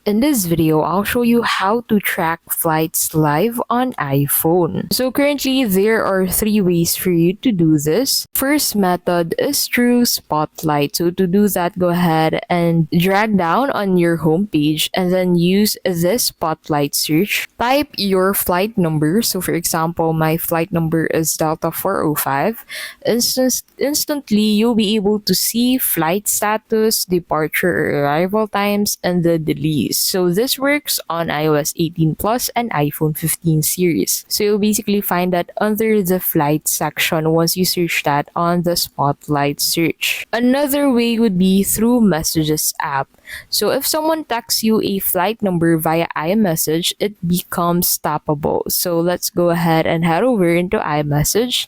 In this video, I'll show you how to track flights live on iPhone. So currently, there are three ways for you to do this. First method is through Spotlight. So to do that, go ahead and drag down on your home page and then use this Spotlight search. Type your flight number. So for example, my flight number is Delta 405. Instantly, you'll be able to see flight status, departure or arrival times, and the delays. So this works on iOS 18 Plus and iPhone 15 series. So you'll basically find that under the flight section once you search that on the Spotlight search. Another way would be through Messages app. So if someone texts you a flight number via iMessage, it becomes tappable. So let's go ahead and head over into iMessage.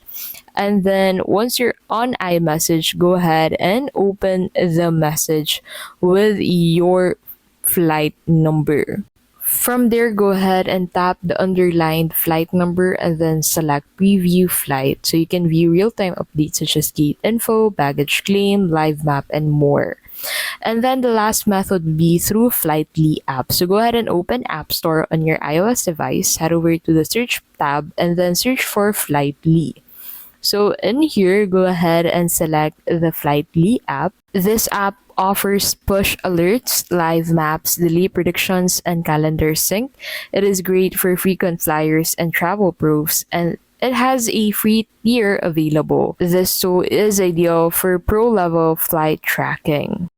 And then once you're on iMessage, go ahead and open the message with your flight number. From there, go ahead and tap the underlined flight number and then select Preview Flight so you can view real-time updates such as gate info, baggage claim, live map, and more. And then the last method would be through Flighty app. So go ahead and open App Store on your iOS device, head over to the search tab, and then search for Flighty. So in here, go ahead and select the Flighty app. This app offers push alerts, live maps, delay predictions, and calendar sync. It is great for frequent flyers and travel pros, and it has a free tier available. This tool is ideal for pro-level flight tracking.